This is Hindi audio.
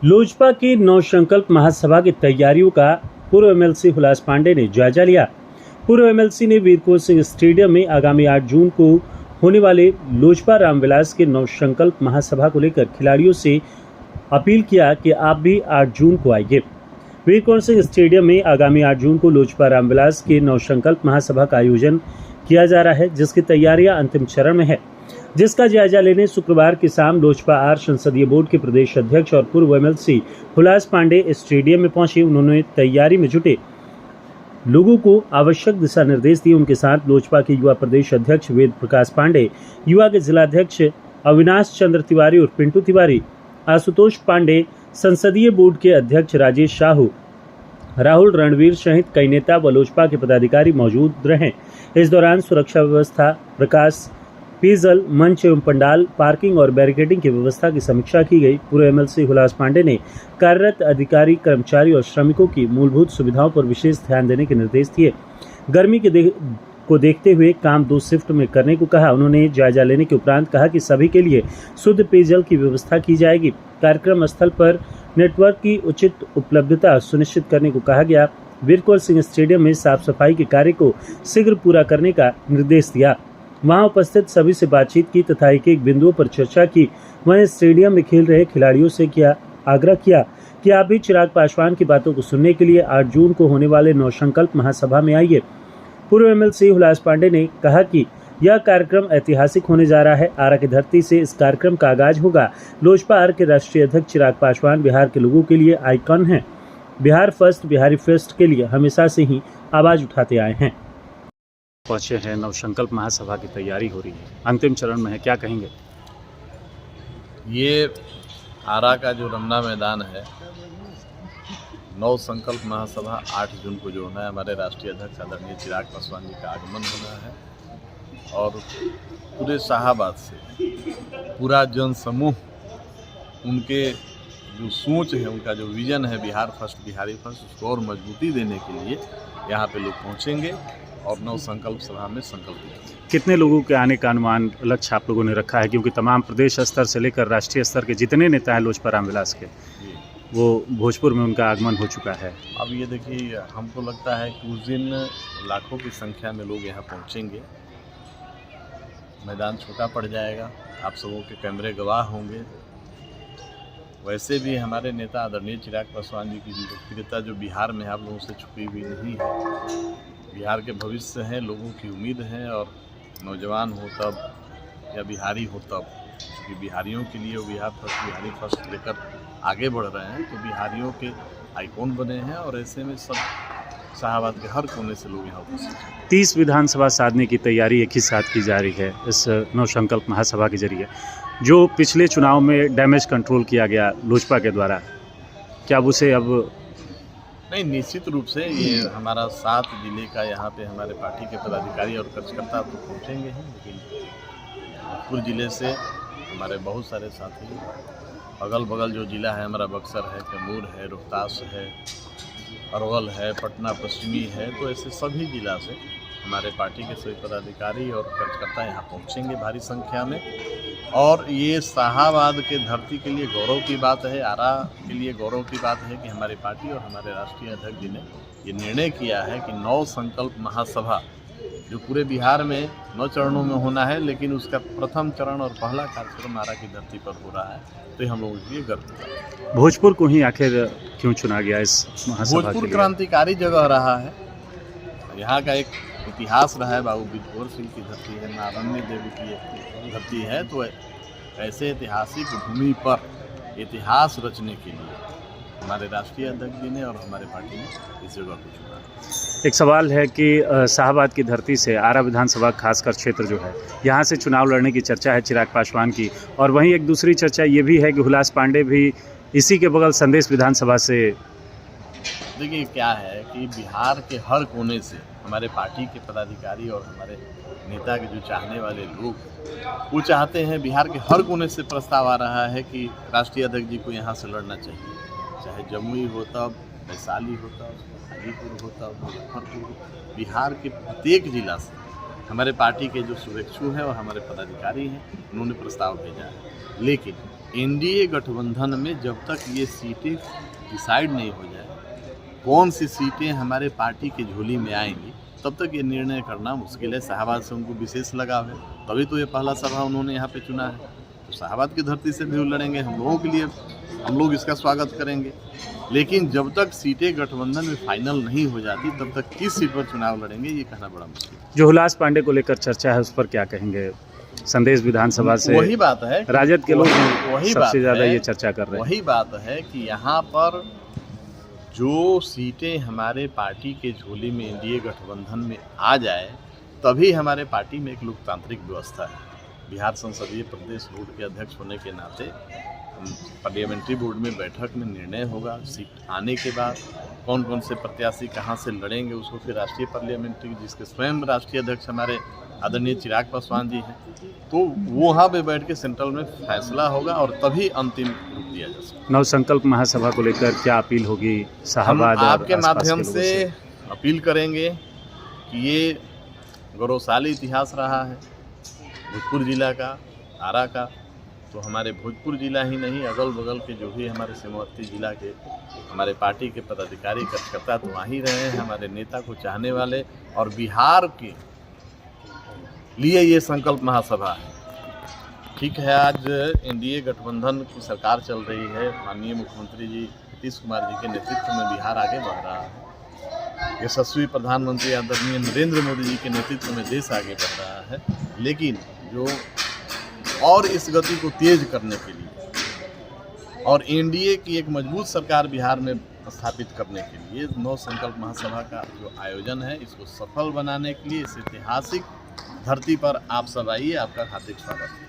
लोजपा की नवसंकल्प महासभा की तैयारियों का पूर्व एमएलसी हुलास पांडे ने जायजा लिया। पूर्व एमएलसी ने वीर कुंवर सिंह स्टेडियम में आगामी 8 जून को होने वाले लोजपा रामविलास के नवसंकल्प महासभा को लेकर खिलाड़ियों से अपील किया कि आप भी 8 जून को आइए। वीर कुंवर सिंह स्टेडियम में आगामी 8 जून को लोजपा रामविलास के नवसंकल्प महासभा का आयोजन किया जा रहा है, जिसकी तैयारियां अंतिम चरण में है, जिसका जायजा लेने शुक्रवार की शाम लोजपा आर संसदीय बोर्ड के प्रदेश अध्यक्ष और पूर्व एमएलसी हुलास पांडे स्टेडियम में पहुंचे। उन्होंने तैयारी में जुटे लोगों को आवश्यक दिशा निर्देश दिए। उनके साथ लोजपा के युवा प्रदेश अध्यक्ष वेद प्रकाश पांडे, युवा के जिलाध्यक्ष अविनाश चंद्र तिवारी और पिंटू तिवारी, आशुतोष पांडे, संसदीय बोर्ड के अध्यक्ष राजेश साहू, राहुल रणवीर सहित कई नेता व लोजपा के पदाधिकारी मौजूद रहे। इस दौरान सुरक्षा व्यवस्था, प्रकाश, पेयजल, मंच एवं पंडाल, पार्किंग और बैरिकेडिंग की व्यवस्था की समीक्षा की गई। पूर्व एमएलसी हुलास पांडे ने कार्यरत अधिकारी, कर्मचारी और श्रमिकों की मूलभूत सुविधाओं पर विशेष ध्यान देने के निर्देश दिए। गर्मी को देखते हुए काम 2 शिफ्ट में करने को कहा। उन्होंने जायजा लेने के उपरांत कहा कि सभी के लिए शुद्ध पेयजल की व्यवस्था की जाएगी। कार्यक्रम स्थल पर नेटवर्क की उचित उपलब्धता सुनिश्चित करने को कहा गया। वीर कुंवर सिंह स्टेडियम में साफ सफाई के कार्य को शीघ्र पूरा करने का निर्देश दिया। वहां उपस्थित सभी से बातचीत की तथा एक बिंदुओं पर चर्चा की। वहीं स्टेडियम में खेल रहे खिलाड़ियों से आग्रह किया कि आप भी चिराग पासवान की बातों को सुनने के लिए 8 जून को होने वाले नवसंकल्प महासभा में आइए। पूर्व एमएलसी हुलास पांडे ने कहा कि यह कार्यक्रम ऐतिहासिक होने जा रहा है। आरा की धरती से इस कार्यक्रम का आगाज होगा। लोजपा आर के राष्ट्रीय अध्यक्ष चिराग पासवान बिहार के लोगों के लिए आइकॉन हैं। बिहार फर्स्ट, बिहारी फर्स्ट के लिए हमेशा से ही आवाज उठाते आए हैं। पहुंचे हैं, नवसंकल्प महासभा की तैयारी हो रही है, अंतिम चरण में है, क्या कहेंगे? ये आरा का जो रमना मैदान है, नवसंकल्प महासभा 8 जून को जो होना है, हमारे राष्ट्रीय अध्यक्ष आदरणीय चिराग पासवान जी का आगमन होना है और पूरे शाहाबाद से पूरा जन समूह उनके जो सोच है, उनका जो विजन है बिहार फर्स्ट, बिहारी फर्स्ट, उसको और मजबूती देने के लिए यहाँ पे लोग पहुँचेंगे और नवसंकल्प सभा में संकल्प लेंगे। कितने लोगों के आने का अनुमान लक्ष्य आप लोगों ने रखा है, क्योंकि तमाम प्रदेश स्तर से लेकर राष्ट्रीय स्तर के जितने नेता हैं लोजपा रामविलास के, वो भोजपुर में उनका आगमन हो चुका है। अब ये देखिए, हमको लगता है कि उस दिन लाखों की संख्या में लोग यहाँ पहुँचेंगे। मैदान छोटा पड़ जाएगा, आप सबों के कैमरे गवाह होंगे। वैसे भी हमारे नेता आदरणीय चिराग पासवान जी की लोकप्रियता जो बिहार में आप लोगों से छुपी हुई नहीं है। बिहार के भविष्य हैं, लोगों की उम्मीद है, और नौजवान हो तब या बिहारी हो तब, क्योंकि बिहारियों के लिए वो बिहार फर्स्ट, बिहारी फर्स्ट लेकर आगे बढ़ रहे हैं, तो बिहारियों के आइकॉन बने हैं। और ऐसे में सब शाहाबाद के हर कोने से लोग यहाँ उपस्थित हैं। 30 विधानसभा साधने की तैयारी एक ही साथ की जा रही है इस नवसंकल्प महासभा के जरिए। जो पिछले चुनाव में डैमेज कंट्रोल किया गया लोजपा के द्वारा, क्या उसे अब नहीं, निश्चित रूप से ये हमारा 7 जिले का यहाँ पे हमारे पार्टी के पदाधिकारी और कार्यकर्ता तो पहुँचेंगे ही, लेकिन भोजपुर जिले से हमारे बहुत सारे साथी, अगल बगल जो जिला है हमारा बक्सर है, कैमूर है, रोहतास है, अरवल है, पटना पश्चिमी है, तो ऐसे सभी जिला से हमारे पार्टी के सभी पदाधिकारी और कार्यकर्ता यहाँ पहुँचेंगे भारी संख्या में। और ये शाहाबाद के धरती के लिए गौरव की बात है, आरा के लिए गौरव की बात है कि हमारी पार्टी और हमारे राष्ट्रीय अध्यक्ष जी ने ये निर्णय किया है कि नवसंकल्प महासभा जो पूरे बिहार में 9 चरणों में होना है, लेकिन उसका प्रथम चरण और पहला कार्यक्रम आरा की धरती पर हो रहा है, तो ये हम लोगों के लिए गर्व है। भोजपुर को ही आखिर क्यों चुना गया इस महासभा के लिए? भोजपुर क्रांतिकारी जगह रहा है, यहाँ का एक इतिहास रहा है। बाबू वीर कुंवर सिंह की धरती है, नारण्य देवी की धरती है, तो ऐसे ऐतिहासिक भूमि पर इतिहास रचने के लिए हमारे राष्ट्रीय अध्यक्ष जी ने और हमारे पार्टी ने इस जगह को चुना। एक सवाल है कि शाहाबाद की धरती से आरा विधानसभा खासकर क्षेत्र जो है, यहाँ से चुनाव लड़ने की चर्चा है चिराग पासवान की, और वहीं एक दूसरी चर्चा ये भी है कि हुलास पांडे भी इसी के बगल संदेश विधानसभा से। देखिए, क्या है कि बिहार के हर कोने से हमारे पार्टी के पदाधिकारी और हमारे नेता के जो चाहने वाले लोग, वो चाहते हैं, बिहार के हर कोने से प्रस्ताव आ रहा है कि राष्ट्रीय अध्यक्ष जी को यहाँ से लड़ना चाहिए, चाहे जमुई हो तब, वैशाली हो तब, हाजीपुर हो तब, मुजफ्फरपुर हो। बिहार के प्रत्येक जिला से हमारे पार्टी के जो शुभेच्छु हैं और हमारे पदाधिकारी हैं, उन्होंने प्रस्ताव भेजा है। लेकिन एनडीए गठबंधन में जब तक ये सीटें डिसाइड नहीं हो जाए कौन सी सीटें हमारे पार्टी के झोली में आएंगी, तब तक ये निर्णय करना मुश्किल है। शाहबाद से उनको विशेष लगाव है, तभी तो ये पहला सभा उन्होंने यहाँ पे चुना है। तो शाहबाद की धरती से भी वो लड़ेंगे, हम लोगों के लिए हम लोग इसका स्वागत करेंगे। लेकिन जब तक सीटें गठबंधन में फाइनल नहीं हो जाती तब तक किस सीट पर चुनाव लड़ेंगे ये कहना बड़ा मुश्किल है। जो हुलास पांडे को लेकर चर्चा है उस पर क्या कहेंगे? संदेश विधानसभा से वही बात है, राजद के लोग वही बात सबसे ज्यादा है, ये चर्चा कर रहे हैं। वही बात है कि यहाँ पर जो सीटें हमारे पार्टी के झोली में एनडीए गठबंधन में आ जाए तभी हमारे पार्टी में एक लोकतांत्रिक व्यवस्था है। बिहार संसदीय प्रदेश बोर्ड के अध्यक्ष होने के नाते पार्लियामेंट्री बोर्ड में बैठक में निर्णय होगा। सीट आने के बाद कौन कौन से प्रत्याशी कहाँ से लड़ेंगे उसको फिर राष्ट्रीय पार्लियामेंट्री, जिसके स्वयं राष्ट्रीय अध्यक्ष हमारे आदरणीय चिराग पासवान जी हैं, तो वहाँ पे बैठ के सेंट्रल में फैसला होगा और तभी अंतिम रूप दिया जा सकता है। नवसंकल्प महासभा को लेकर क्या अपील होगी शाहबाद हम और आपके आसपास माध्यम के लोगों से अपील करेंगे कि ये गौरवशाली इतिहास रहा है भोजपुर जिला का, आरा का। तो हमारे भोजपुर जिला ही नहीं, अगल बगल के जो भी हमारे सीमावर्ती जिला के हमारे पार्टी के पदाधिकारी कार्यकर्ता तो वहीं रहे हैं, हमारे नेता को चाहने वाले, और बिहार के लिए ये संकल्प महासभा है। ठीक है, आज एनडीए गठबंधन की सरकार चल रही है, माननीय मुख्यमंत्री जी नीतीश कुमार जी के नेतृत्व में बिहार आगे बढ़ रहा है। यशस्वी प्रधानमंत्री आदरणीय नरेंद्र मोदी जी के नेतृत्व में देश आगे बढ़ रहा है। लेकिन जो और इस गति को तेज करने के लिए और एनडीए की एक मजबूत सरकार बिहार में स्थापित करने के लिए नव संकल्प महासभा का जो आयोजन है, इसको सफल बनाने के लिए इस ऐतिहासिक धरती पर आप सब आइए, आपका हार्दिक स्वागत है।